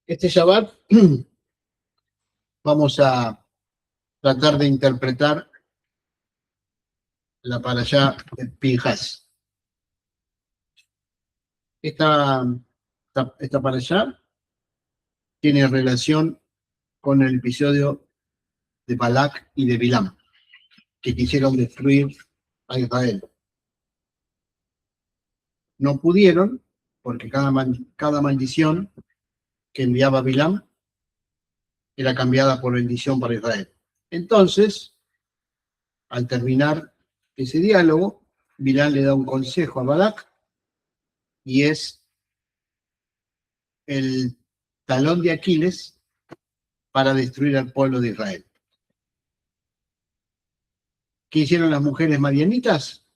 Este Shabbat vamos a tratar de interpretar la parashá de Pinhas. Esta parashá tiene relación con el episodio de Balak y de Bilam, que quisieron destruir a Israel. No pudieron, porque cada maldición que enviaba Bilam era cambiada por bendición para Israel. Entonces, al terminar ese diálogo, Bilam le da un consejo a Balak, y es el talón de Aquiles para destruir al pueblo de Israel. ¿Qué hicieron las mujeres madianitas?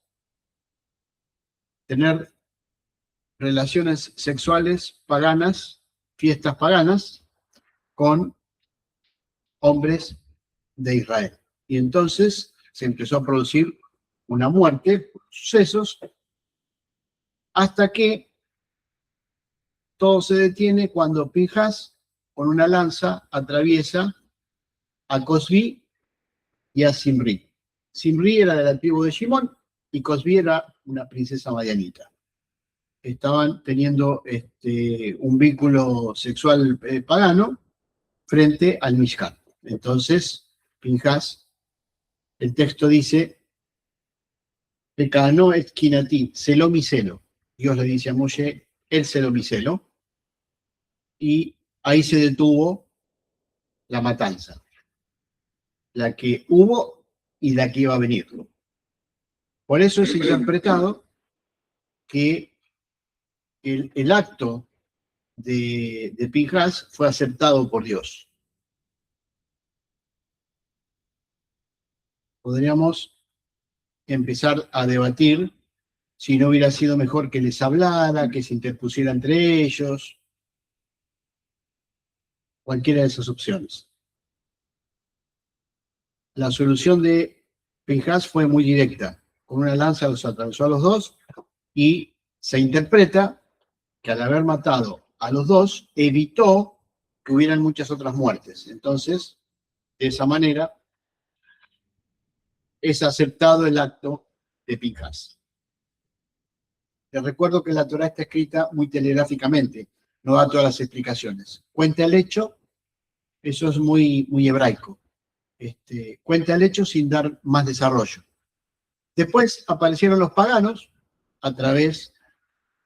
Tener relaciones sexuales paganas, fiestas paganas, con hombres de Israel. Y entonces se empezó a producir una muerte, sucesos, hasta que todo se detiene cuando Pinhas, con una lanza, atraviesa a Cosbi y a Simri. Simri era de la tribu de Shimón y Cosbi era una princesa madianita. Estaban teniendo un vínculo sexual pagano frente al Mishkan. Entonces, Pinhas, el texto dice, Pecano et kinati, celó mi celo. Dios le dice a Moshe, él celó mi celo. Y ahí se detuvo la matanza, la que hubo y la que iba a venir. Por eso es interpretado que el acto de Pinhas fue aceptado por Dios. Podríamos empezar a debatir si no hubiera sido mejor que les hablara, que se interpusiera entre ellos, cualquiera de esas opciones. La solución de Pinhas fue muy directa. Con una lanza los atravesó a los dos y se interpreta que al haber matado a los dos, evitó que hubieran muchas otras muertes. Entonces, de esa manera, es aceptado el acto de Pinhas. Les recuerdo que la Torá está escrita muy telegráficamente, no da todas las explicaciones. Cuenta el hecho, eso es muy hebraico. Cuenta el hecho sin dar más desarrollo. Después aparecieron los paganos a través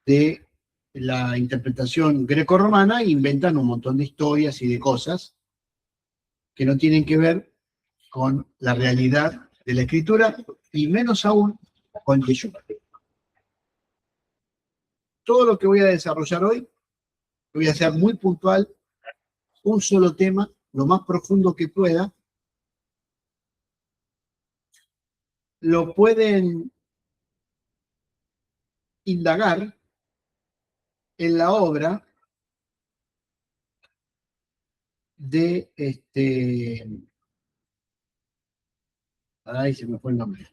de la interpretación greco-romana e inventan un montón de historias y de cosas que no tienen que ver con la realidad de la escritura y menos aún con Yeshua. Todo lo que voy a desarrollar hoy, voy a hacer muy puntual, un solo tema, lo más profundo que pueda. Lo pueden indagar en la obra de ay, se me fue el nombre.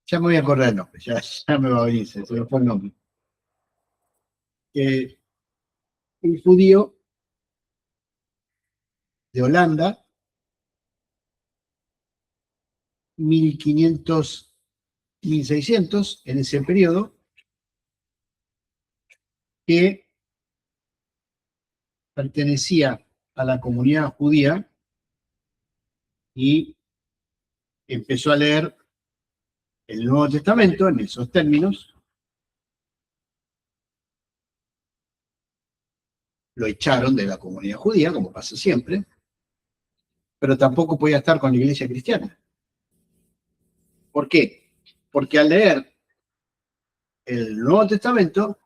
Ya me voy a acordar el nombre, ya me va a venir, se me fue el nombre. Un judío de Holanda, 1500, 1600, en ese periodo, que pertenecía a la comunidad judía y empezó a leer el Nuevo Testamento en esos términos. Lo echaron de la comunidad judía, como pasa siempre, pero tampoco podía estar con la iglesia cristiana. ¿Por qué? Porque al leer el Nuevo Testamento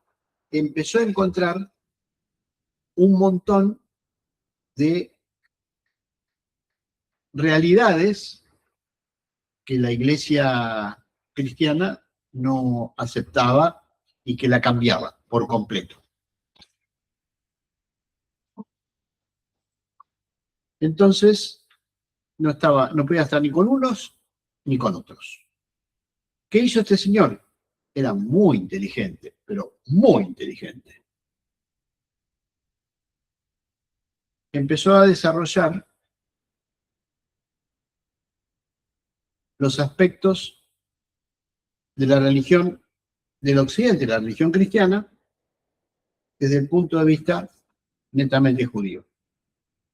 empezó a encontrar un montón de realidades que la iglesia cristiana no aceptaba y que la cambiaba por completo. Entonces, no podía estar ni con unos ni con otros. ¿Qué hizo este señor? Era muy inteligente. pero muy inteligente. Empezó a desarrollar los aspectos de la religión del Occidente, la religión cristiana, desde el punto de vista netamente judío.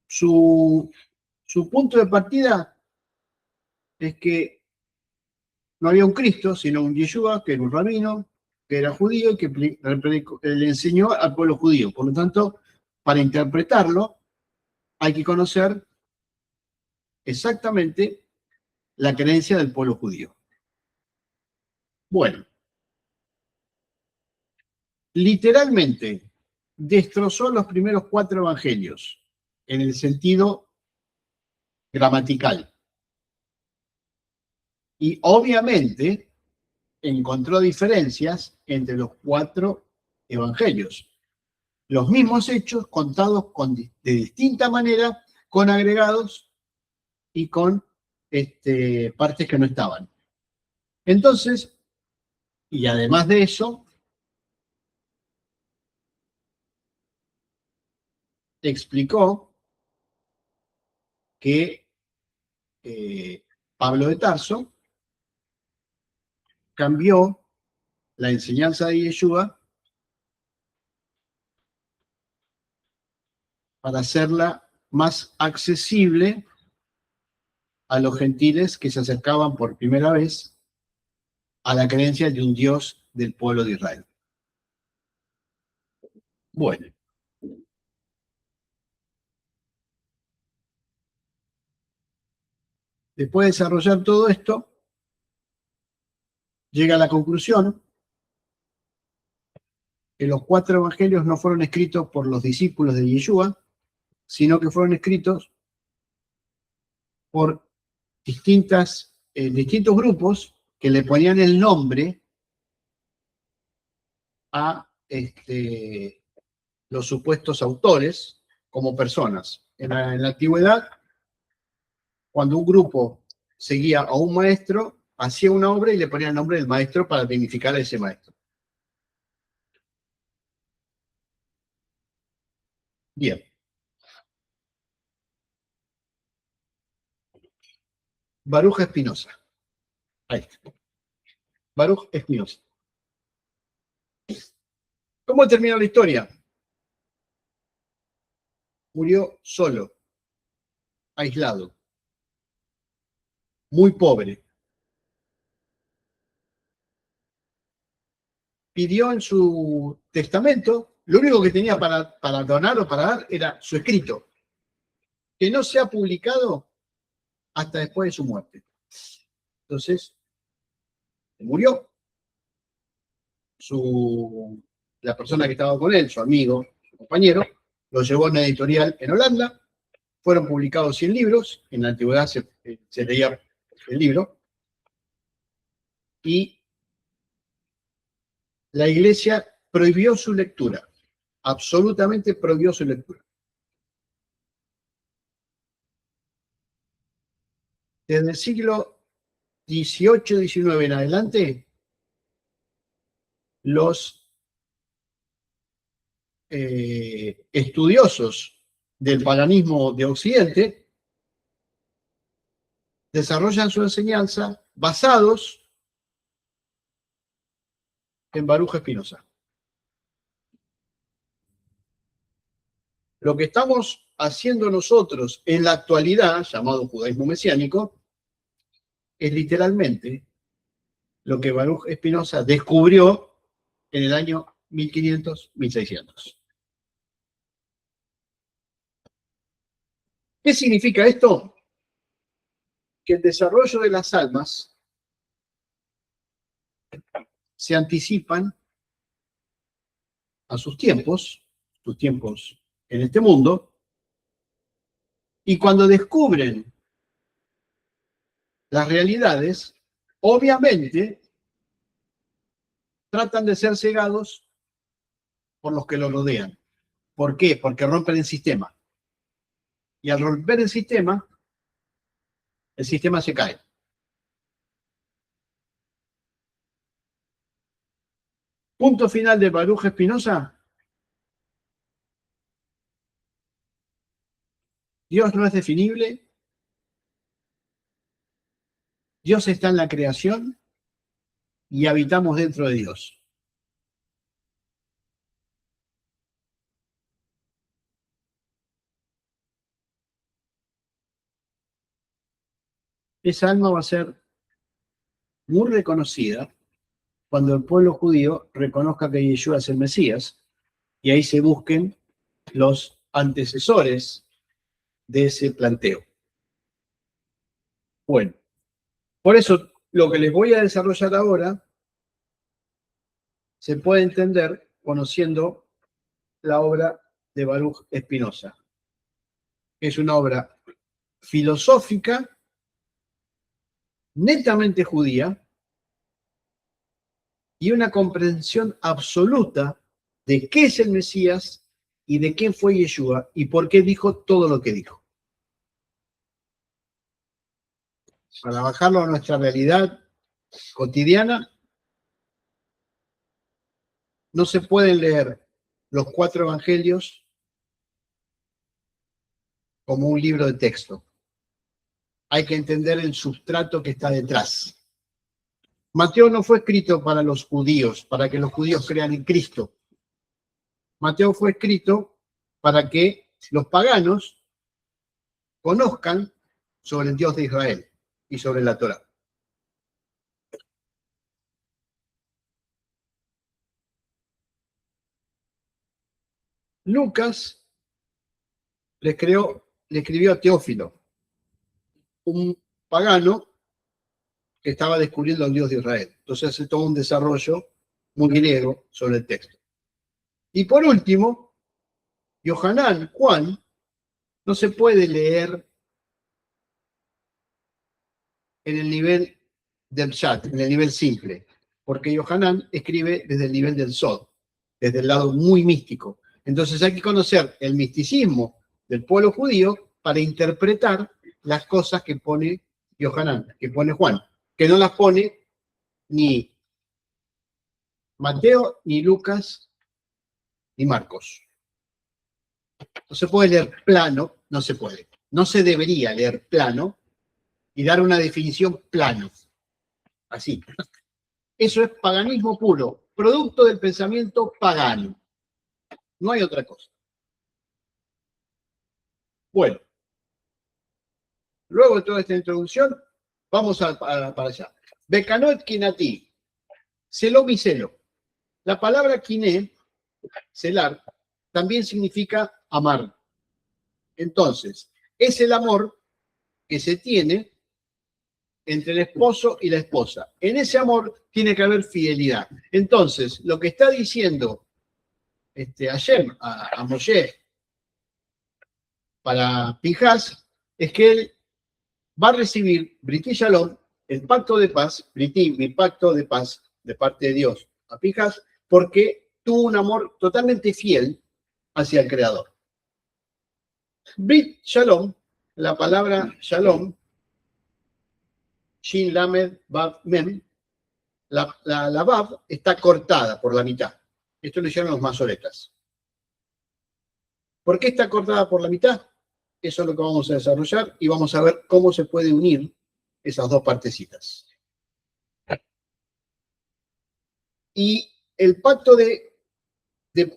Su punto de partida es que no había un Cristo, sino un Yeshua, que era un rabino, que era judío y que le enseñó al pueblo judío. Por lo tanto, para interpretarlo, hay que conocer exactamente la creencia del pueblo judío. Bueno, literalmente destrozó los primeros 4 evangelios en el sentido gramatical. Y obviamente encontró diferencias entre los 4 evangelios. Los mismos hechos contados de distinta manera, con agregados y con partes que no estaban. Entonces, y además de eso, explicó que Pablo de Tarso cambió la enseñanza de Yeshua para hacerla más accesible a los gentiles que se acercaban por primera vez a la creencia de un Dios del pueblo de Israel. Bueno, después de desarrollar todo esto, llega a la conclusión que los 4 evangelios no fueron escritos por los discípulos de Yeshua, sino que fueron escritos por distintos grupos que le ponían el nombre a los supuestos autores como personas. En la antigüedad, cuando un grupo seguía a un maestro, hacía una obra y le ponía el nombre del maestro para dignificar a ese maestro. Bien. Baruch Espinosa. Ahí está. Baruch Espinosa. ¿Cómo termina la historia? Murió solo, aislado, muy pobre. Pidió en su testamento, lo único que tenía para donar o para dar era su escrito, que no se ha publicado hasta después de su muerte. Entonces, murió. La persona que estaba con él, su amigo, su compañero, lo llevó a una editorial en Holanda. Fueron publicados 100 libros. En la antigüedad se leía el libro. Y la iglesia prohibió su lectura. Absolutamente prohibió su lectura. Desde el siglo XVIII-XIX en adelante, los estudiosos del paganismo de Occidente desarrollan su enseñanza basados en Baruch Espinosa. Lo que estamos haciendo nosotros en la actualidad, llamado judaísmo mesiánico, es literalmente lo que Baruch Espinosa descubrió en el año 1500-1600. ¿Qué significa esto? Que el desarrollo de las almas se anticipan a sus tiempos en este mundo, y cuando descubren las realidades, obviamente tratan de ser cegados por los que los rodean. ¿Por qué? Porque rompen el sistema. Y al romper el sistema se cae. Punto final de Baruch Spinoza. Dios no es definible. Dios está en la creación y habitamos dentro de Dios. Esa alma va a ser muy reconocida cuando el pueblo judío reconozca que Yeshua es el Mesías y ahí se busquen los antecesores de ese planteo. Bueno, por eso lo que les voy a desarrollar ahora se puede entender conociendo la obra de Baruch Spinoza. Es una obra filosófica, netamente judía, y una comprensión absoluta de qué es el Mesías y de quién fue Yeshua y por qué dijo todo lo que dijo. Para bajarlo a nuestra realidad cotidiana, no se pueden leer los 4 evangelios como un libro de texto. Hay que entender el sustrato que está detrás. Mateo no fue escrito para los judíos, para que los judíos crean en Cristo. Mateo fue escrito para que los paganos conozcan sobre el Dios de Israel y sobre la Torá. Lucas le escribió a Teófilo, un pagano que estaba descubriendo al Dios de Israel. Entonces hace todo un desarrollo muy griego sobre el texto. Y por último, Yohanan, Juan, no se puede leer en el nivel del chat, en el nivel simple, porque Yohanan escribe desde el nivel del Sod, desde el lado muy místico. Entonces hay que conocer el misticismo del pueblo judío para interpretar las cosas que pone Yohanan, que pone Juan, que no las pone ni Mateo, ni Lucas, ni Marcos. No se puede leer plano, no se puede. No se debería leer plano y dar una definición plano. Así. Eso es paganismo puro, producto del pensamiento pagano. No hay otra cosa. Bueno, luego de toda esta introducción, vamos para allá. Bekanoet kinati, celo mi celo. La palabra kiné, celar, también significa amar. Entonces, es el amor que se tiene entre el esposo y la esposa. En ese amor tiene que haber fidelidad. Entonces, lo que está diciendo Hashem a Moshe para Pinjas es que él va a recibir Brití Shalom, el pacto de paz, Brití, mi pacto de paz de parte de Dios a Pinjas, porque tuvo un amor totalmente fiel hacia el Creador. Brit Shalom, la palabra Shalom, Shin Lamed Vav Mem, la Vav está cortada por la mitad. Esto lo hicieron los masoretas. ¿Por qué está cortada por la mitad? Eso es lo que vamos a desarrollar y vamos a ver cómo se puede unir esas dos partecitas. Y el pacto de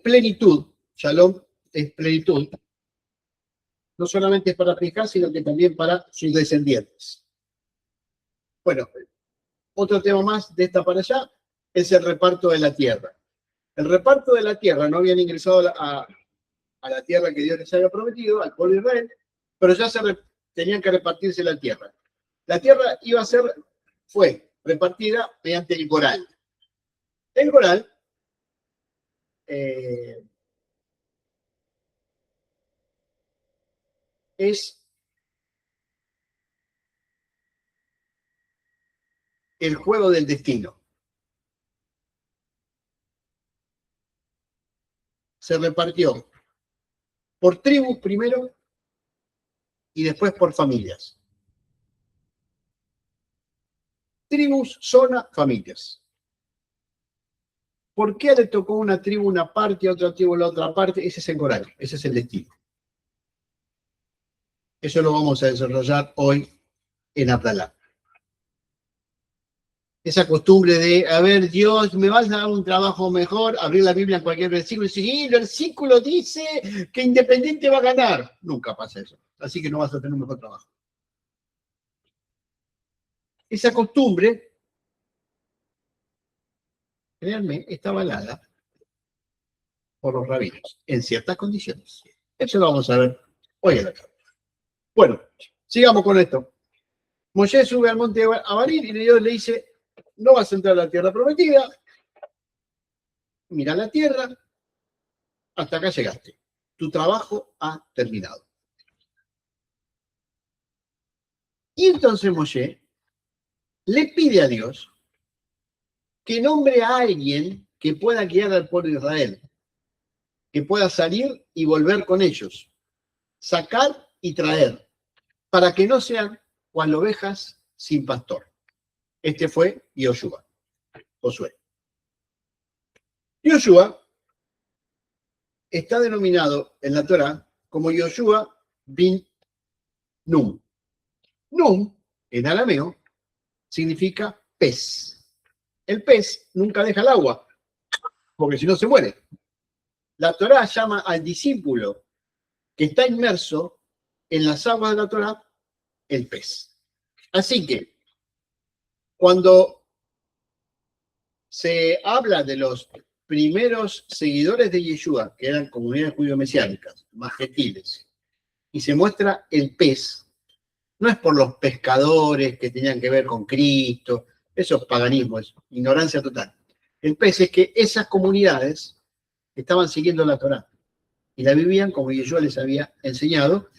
plenitud, Shalom es plenitud, no solamente es para Pinjas, sino que también para sus descendientes. Bueno, otro tema más de esta para allá es el reparto de la tierra. El reparto de la tierra, no habían ingresado a la tierra que Dios les había prometido, al pueblo de Israel, pero ya tenían que repartirse la tierra. La tierra fue repartida mediante el Goral. El Goral es el juego del destino. Se repartió por tribus primero y después por familias. Tribus, zona, familias. ¿Por qué le tocó a una tribu una parte y a otra tribu la otra parte? Ese es el Corán, ese es el destino. Eso lo vamos a desarrollar hoy en Abdalá. Esa costumbre de, a ver, Dios, ¿me vas a dar un trabajo mejor? Abrir la Biblia en cualquier versículo y decir, sí, el versículo dice que Independiente va a ganar. Nunca pasa eso. Así que no vas a tener un mejor trabajo. Esa costumbre, créanme, está avalada por los rabinos, en ciertas condiciones. Eso lo vamos a ver hoy en la tarde. Bueno, sigamos con esto. Moisés sube al monte Abarim y Dios le dice, no vas a entrar a la tierra prometida, mira la tierra, hasta acá llegaste. Tu trabajo ha terminado. Y entonces Moisés le pide a Dios que nombre a alguien que pueda guiar al pueblo de Israel, que pueda salir y volver con ellos, sacar y traer, para que no sean cual ovejas sin pastor. Este fue Josué. Josué está denominado en la Torá como Joshua bin Nun. Nun, en arameo, significa pez. El pez nunca deja el agua, porque si no se muere. La Torá llama al discípulo que está inmerso en las aguas de la Torá el pez. Así que, cuando se habla de los primeros seguidores de Yeshua, que eran comunidades judío-mesiánicas, más gentiles, y se muestra el pez, no es por los pescadores que tenían que ver con Cristo, eso es paganismo, es ignorancia total. El pez es que esas comunidades estaban siguiendo la Torá y la vivían como Yeshua les había enseñado,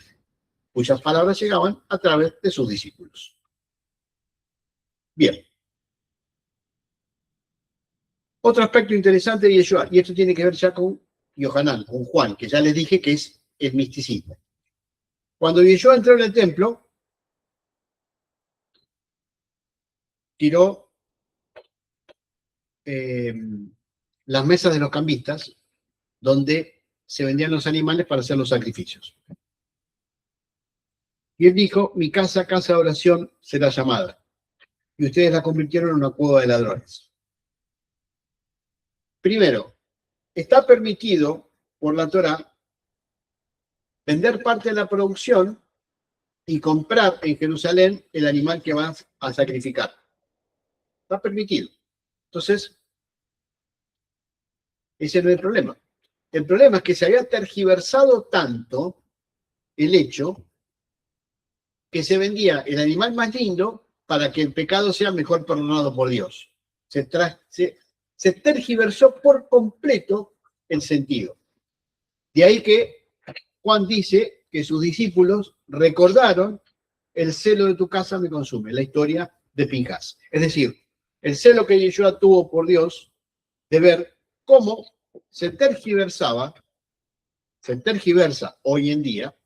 cuyas palabras llegaban a través de sus discípulos. Bien. Otro aspecto interesante de Yeshua, y esto tiene que ver ya con Yohanan, con Juan, que ya les dije que es el misticismo. Cuando Yeshua entró en el templo, tiró las mesas de los cambistas, donde se vendían los animales para hacer los sacrificios. Y él dijo, mi casa, casa de oración, será llamada. Y ustedes la convirtieron en una cueva de ladrones. Primero, está permitido por la Torá vender parte de la producción y comprar en Jerusalén el animal que vas a sacrificar. Está permitido. Entonces, ese no es el problema. El problema es que se había tergiversado tanto el hecho que se vendía el animal más lindo para que el pecado sea mejor perdonado por Dios. Se tergiversó por completo el sentido. De ahí que Juan dice que sus discípulos recordaron el celo de tu casa me consume, la historia de Pinjas. Es decir, el celo que Yeshua tuvo por Dios de ver cómo se tergiversa hoy en día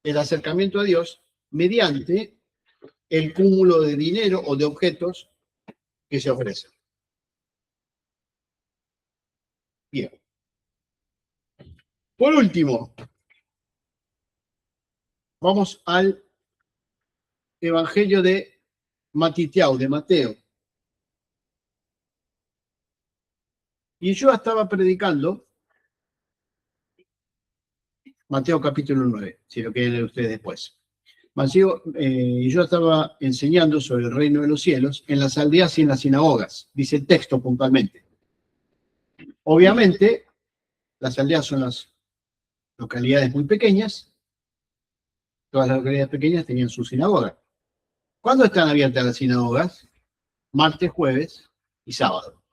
el acercamiento a Dios mediante el cúmulo de dinero o de objetos que se ofrecen. Bien. Por último, vamos al Evangelio de Mateo. Y yo estaba predicando, Mateo capítulo 9, si lo quieren leer ustedes después. Y yo estaba enseñando sobre el reino de los cielos en las aldeas y en las sinagogas, dice el texto puntualmente. Obviamente, las aldeas son las localidades muy pequeñas, todas las localidades pequeñas tenían su sinagoga. ¿Cuándo están abiertas las sinagogas? Martes, jueves y sábado.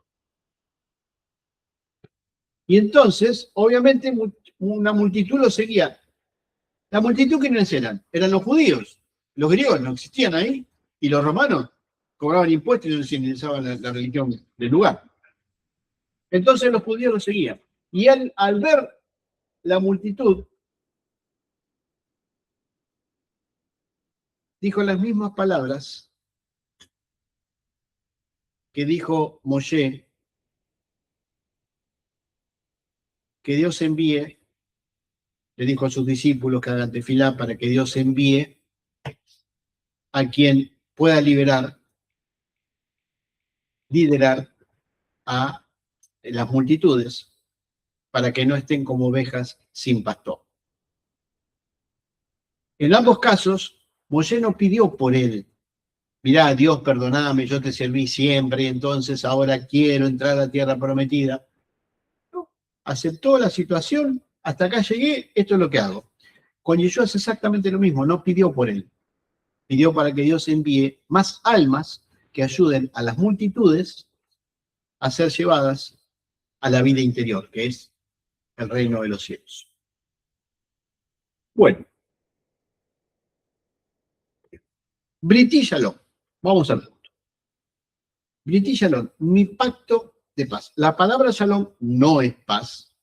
Y entonces, obviamente, una multitud lo seguía. La multitud, ¿quiénes eran? Eran los judíos. Los griegos no existían ahí. Y los romanos cobraban impuestos y no se utilizaban la religión del lugar. Entonces los judíos lo seguían. Y él, al ver la multitud, dijo las mismas palabras que dijo Moshe que Dios envíe, le dijo a sus discípulos que hagan tefilá para que Dios envíe a quien pueda liderar a las multitudes para que no estén como ovejas sin pastor. En ambos casos, Moshe no pidió por él. Mirá, Dios, perdoname, yo te serví siempre, entonces ahora quiero entrar a la tierra prometida. No, aceptó la situación, hasta acá llegué, esto es lo que hago. Con Yeshua es exactamente lo mismo, no pidió por él. Pidió para que Dios envíe más almas que ayuden a las multitudes a ser llevadas a la vida interior, que es el reino de los cielos. Bueno, Brit Shalom, vamos al punto. Brit Shalom, mi pacto de paz. La palabra Shalom no es paz,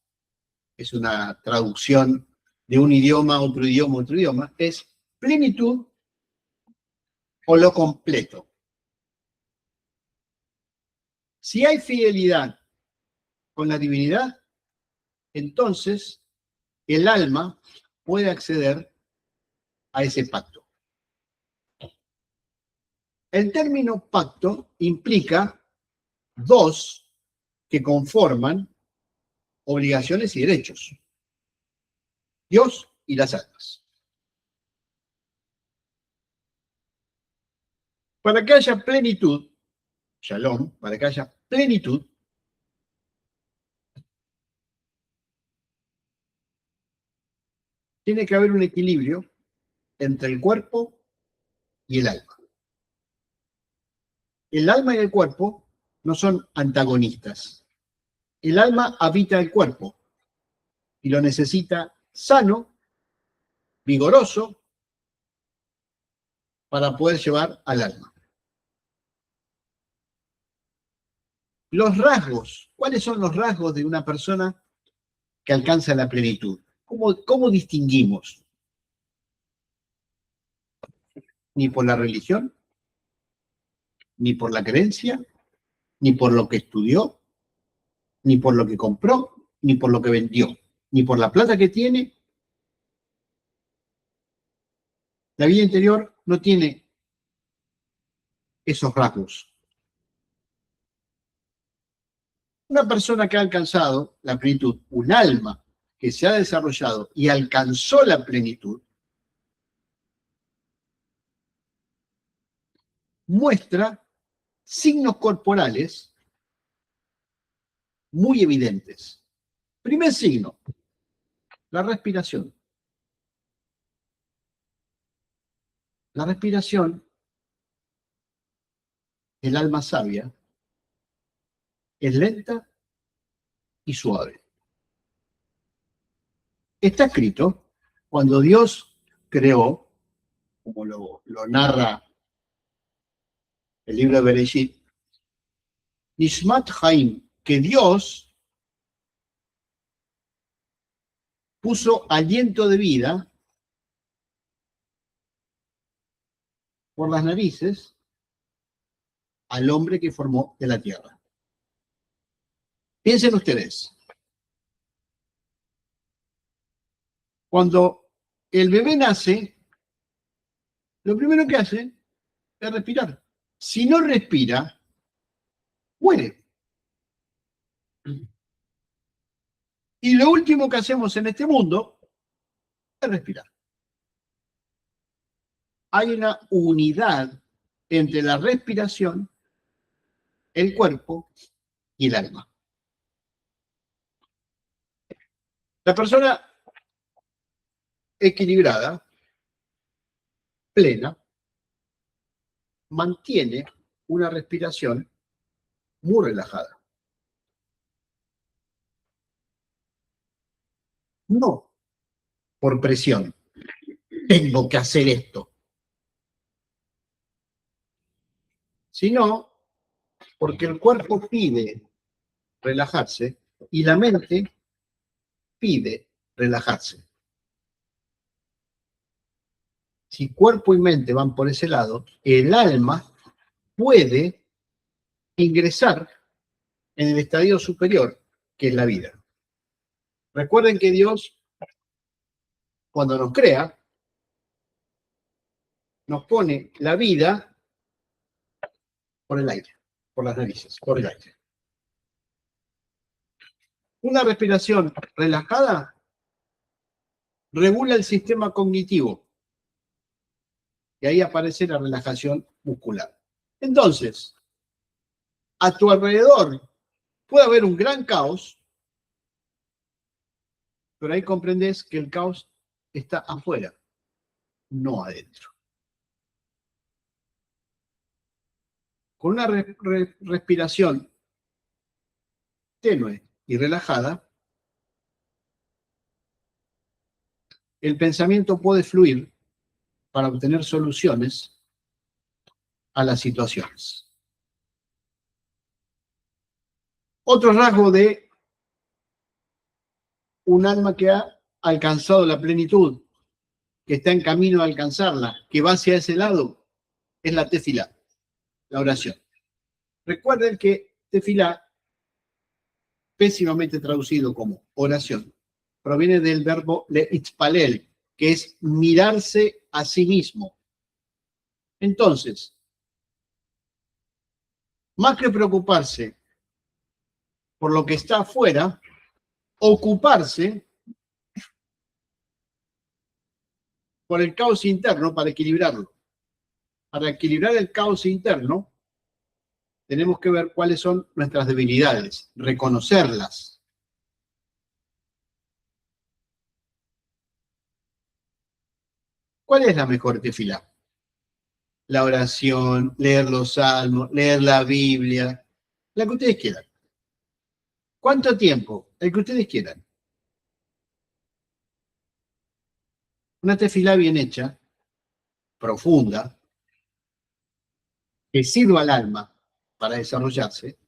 es una traducción de un idioma a otro idioma, es plenitud o lo completo. Si hay fidelidad con la divinidad, entonces el alma puede acceder a ese pacto. El término pacto implica dos que conforman obligaciones y derechos: Dios y las almas. Para que haya plenitud, Shalom, para que haya plenitud, tiene que haber un equilibrio entre el cuerpo y el alma. El alma y el cuerpo no son antagonistas. El alma habita el cuerpo y lo necesita sano, vigoroso, para poder llevar al alma. Los rasgos, ¿cuáles son los rasgos de una persona que alcanza la plenitud? ¿Cómo distinguimos? Ni por la religión, ni por la creencia, ni por lo que estudió, ni por lo que compró, ni por lo que vendió, ni por la plata que tiene. La vida interior no tiene esos rasgos. Una persona que ha alcanzado la plenitud, un alma que se ha desarrollado y alcanzó la plenitud, muestra signos corporales muy evidentes. Primer signo, la respiración. La respiración, el alma sabia, es lenta y suave. Está escrito, cuando Dios creó, como lo narra el libro de Bereshit, Nishmat Haim, que Dios puso aliento de vida por las narices al hombre que formó de la tierra. Piensen ustedes, cuando el bebé nace, lo primero que hace es respirar. Si no respira, muere. Y lo último que hacemos en este mundo es respirar. Hay una unidad entre la respiración, el cuerpo y el alma. La persona equilibrada, plena, mantiene una respiración muy relajada. No por presión, tengo que hacer esto, sino porque el cuerpo pide relajarse y la mente pide relajarse. Si cuerpo y mente van por ese lado, el alma puede ingresar en el estadio superior, que es la vida. Recuerden que Dios, cuando nos crea, nos pone la vida por el aire, por las narices, por el aire. Una respiración relajada regula el sistema cognitivo y ahí aparece la relajación muscular. Entonces, a tu alrededor puede haber un gran caos, pero ahí comprendes que el caos está afuera, no adentro. Con una respiración tenue y relajada, el pensamiento puede fluir para obtener soluciones a las situaciones. Otro rasgo de un alma que ha alcanzado la plenitud, que está en camino a alcanzarla, que va hacia ese lado, es la tefilá, la oración. Recuerden que tefilá, pésimamente traducido como oración, proviene del verbo leitpalel, que es mirarse a sí mismo. Entonces, más que preocuparse por lo que está afuera, ocuparse por el caos interno para equilibrarlo. Para equilibrar el caos interno, tenemos que ver cuáles son nuestras debilidades, reconocerlas. ¿Cuál es la mejor tefilá? La oración, leer los salmos, leer la Biblia, la que ustedes quieran. ¿Cuánto tiempo? El que ustedes quieran. Una tefilá bien hecha, profunda, que sirva al alma para desarrollarse,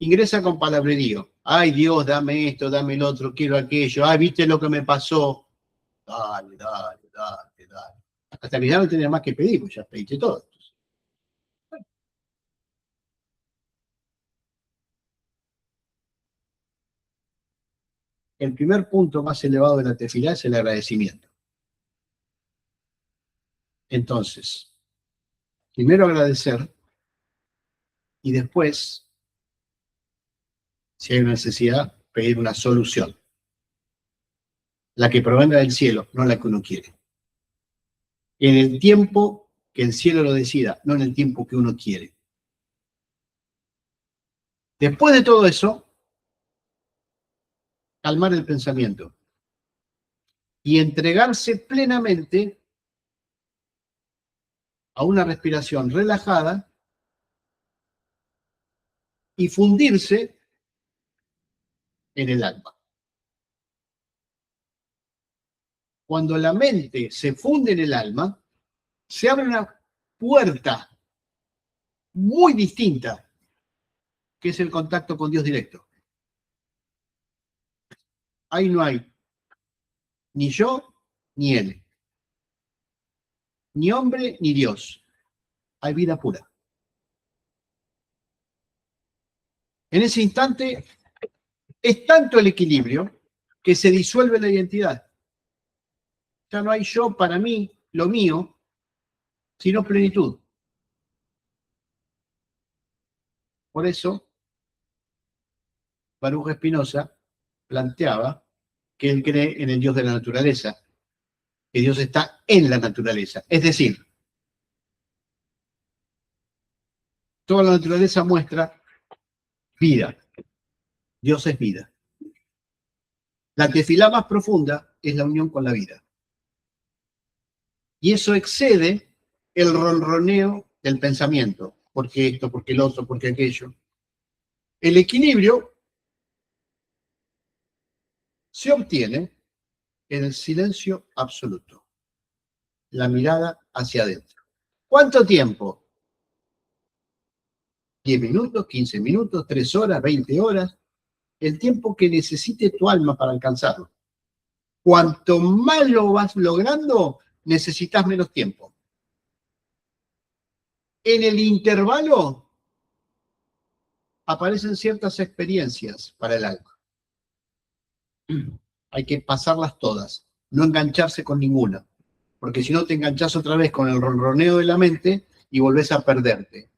ingresa con palabrerío. Ay, Dios, dame esto, dame el otro, quiero aquello. Ay, ¿viste lo que me pasó? Dale, dale, dale, dale. Hasta que ya no tenés más que pedir, pues ya pediste todo. El primer punto más elevado de la tefilá es el agradecimiento. Entonces, primero agradecer y después, si hay una necesidad, pedir una solución. La que provenga del cielo, no la que uno quiere. En el tiempo que el cielo lo decida, no en el tiempo que uno quiere. Después de todo eso, calmar el pensamiento y entregarse plenamente a una respiración relajada y fundirse en el alma. Cuando la mente se funde en el alma, se abre una puerta muy distinta, que es el contacto con Dios directo. Ahí no hay ni yo ni él, ni hombre ni Dios. Hay vida pura. En ese instante es tanto el equilibrio que se disuelve la identidad. Ya no hay yo para mí, lo mío, sino plenitud. Por eso, Baruch Spinoza planteaba que él cree en el Dios de la naturaleza, que Dios está en la naturaleza. Es decir, toda la naturaleza muestra vida. Dios es vida. La tefilá más profunda es la unión con la vida. Y eso excede el ronroneo del pensamiento. ¿Por qué esto? ¿Por qué el otro? ¿Por qué aquello? El equilibrio se obtiene en el silencio absoluto. La mirada hacia adentro. ¿Cuánto tiempo? 10 minutos, 15 minutos, 3 horas, 20 horas. El tiempo que necesite tu alma para alcanzarlo. Cuanto más lo vas logrando, necesitas menos tiempo. En el intervalo aparecen ciertas experiencias para el alma. Hay que pasarlas todas, no engancharse con ninguna, porque si no te enganchás otra vez con el ronroneo de la mente y volvés a perderte.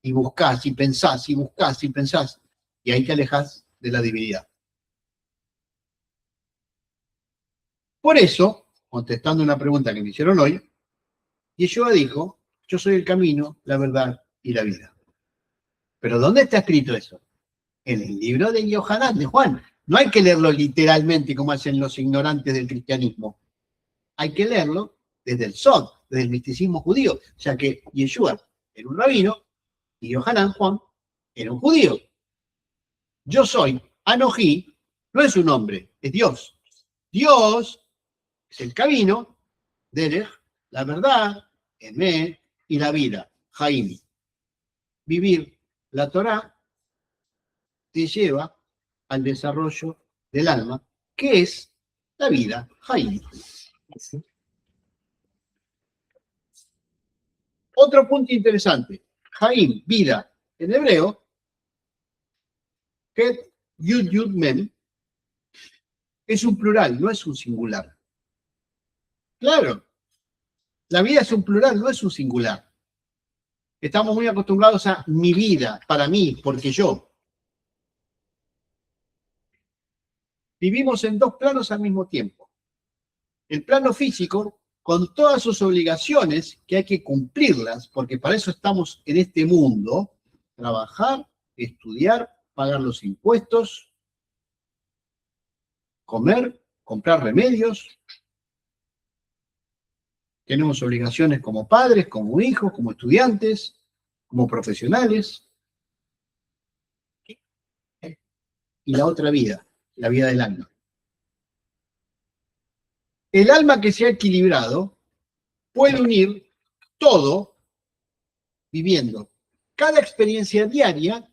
Y buscás, y pensás, y buscás, y pensás, y ahí te alejás de la divinidad. Por eso, contestando una pregunta que me hicieron hoy, Yeshua dijo, yo soy el camino, la verdad y la vida. Pero ¿dónde está escrito eso? En el libro de Yohanan, de Juan. No hay que leerlo literalmente como hacen los ignorantes del cristianismo. Hay que leerlo desde el Sod, desde el misticismo judío. O sea que Yeshua era un rabino y Yohanan, Juan, era un judío. Yo soy, Anoji, no es un hombre, es Dios. Dios es el camino, Derech, la verdad, Emet y la vida, Jaim. Vivir la Torá te lleva al desarrollo del alma, que es la vida, Jaim. Otro punto interesante, Jaim, vida, en hebreo, Het Yud Yud Mem, es un plural, no es un singular. Claro, la vida es un plural, no es un singular. Estamos muy acostumbrados a mi vida, para mí, porque yo. Vivimos en dos planos al mismo tiempo. El plano físico, con todas sus obligaciones, que hay que cumplirlas, porque para eso estamos en este mundo, trabajar, estudiar, pagar los impuestos, comer, comprar remedios. Tenemos obligaciones como padres, como hijos, como estudiantes, como profesionales. Y la otra vida, la vida del alma. El alma que se ha equilibrado puede unir todo viviendo cada experiencia diaria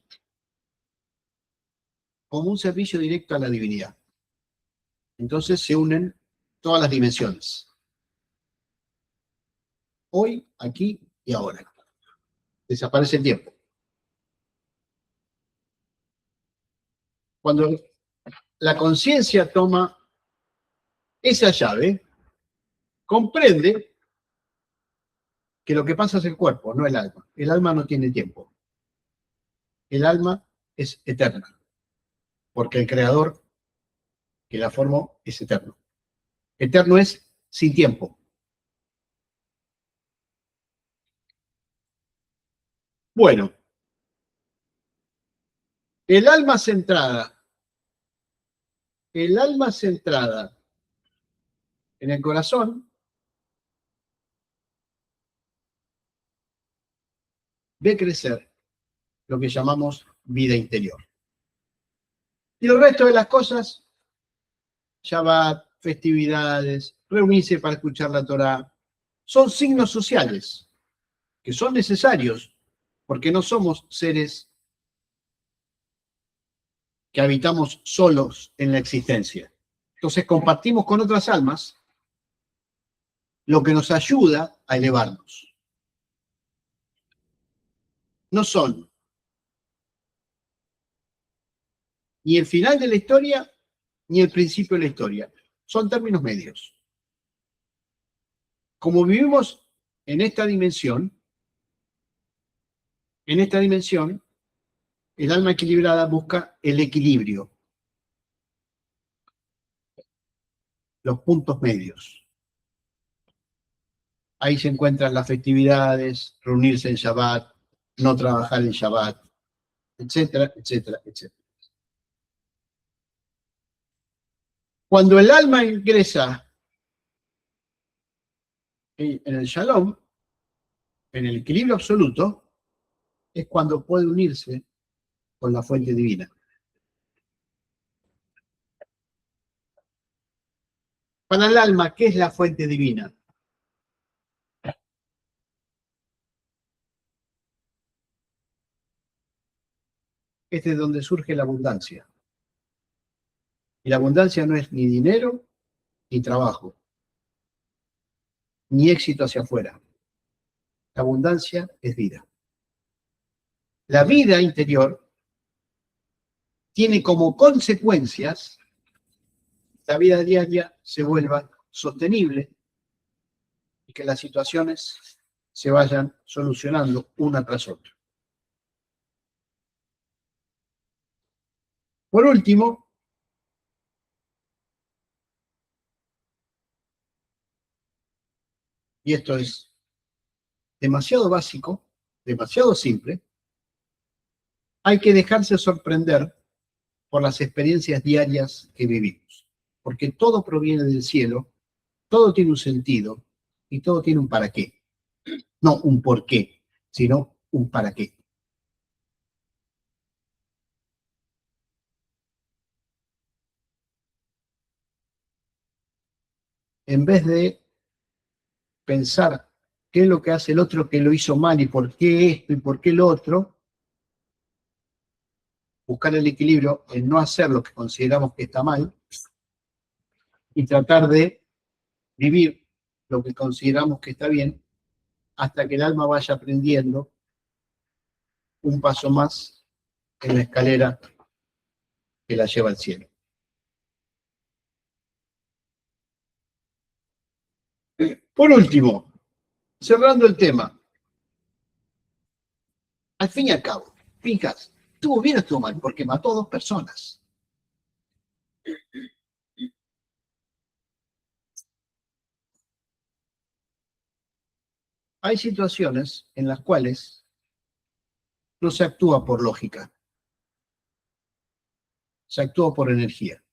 como un servicio directo a la divinidad. Entonces se unen todas las dimensiones. Hoy, aquí y ahora. Desaparece el tiempo. Cuando la conciencia toma esa llave, comprende que lo que pasa es el cuerpo, no el alma. El alma no tiene tiempo. El alma es eterna, porque el creador que la formó es eterno. Eterno es sin tiempo. Bueno, el alma centrada en el corazón ve crecer lo que llamamos vida interior. Y el resto de las cosas, Shabbat, festividades, reunirse para escuchar la Torá, son signos sociales que son necesarios porque no somos seres que habitamos solos en la existencia. Entonces compartimos con otras almas lo que nos ayuda a elevarnos. No son ni el final de la historia ni el principio de la historia. Son términos medios. Como vivimos en esta dimensión, el alma equilibrada busca el equilibrio, los puntos medios. Ahí se encuentran las festividades, reunirse en Shabbat, no trabajar en Shabbat, etcétera, etcétera, etcétera. Cuando el alma ingresa en el Shalom, en el equilibrio absoluto, es cuando puede unirse con la fuente divina. Para el alma, ¿qué es la fuente divina? Este es donde surge la abundancia. Y la abundancia no es ni dinero, ni trabajo, ni éxito hacia afuera. La abundancia es vida. La vida interior tiene como consecuencias que la vida diaria se vuelva sostenible y que las situaciones se vayan solucionando una tras otra. Por último, y esto es demasiado básico, demasiado simple, hay que dejarse sorprender por las experiencias diarias que vivimos, porque todo proviene del cielo, todo tiene un sentido y todo tiene un para qué. No un por qué, sino un para qué. En vez de pensar qué es lo que hace el otro que lo hizo mal y por qué esto y por qué lo otro, buscar el equilibrio en no hacer lo que consideramos que está mal y tratar de vivir lo que consideramos que está bien hasta que el alma vaya aprendiendo un paso más en la escalera que la lleva al cielo. Por último, cerrando el tema, al fin y al cabo, fijas, estuvo bien o estuvo mal, porque mató a 2 personas. Hay situaciones en las cuales no se actúa por lógica, se actúa por energía.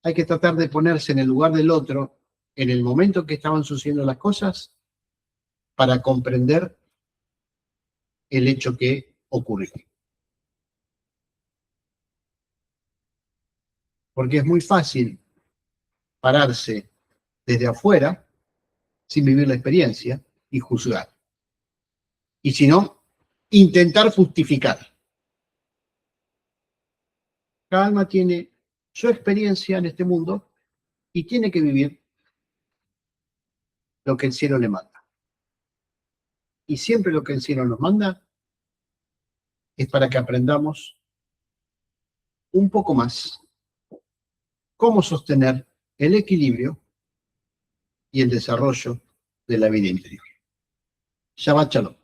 Hay que tratar de ponerse en el lugar del otro en el momento que estaban sucediendo las cosas para comprender el hecho que ocurrió. Porque es muy fácil pararse desde afuera sin vivir la experiencia y juzgar. Y si no, intentar justificar. Cada alma tiene su experiencia en este mundo y tiene que vivir lo que el cielo le manda. Y siempre lo que el cielo nos manda es para que aprendamos un poco más cómo sostener el equilibrio y el desarrollo de la vida interior. Shabbat Shalom.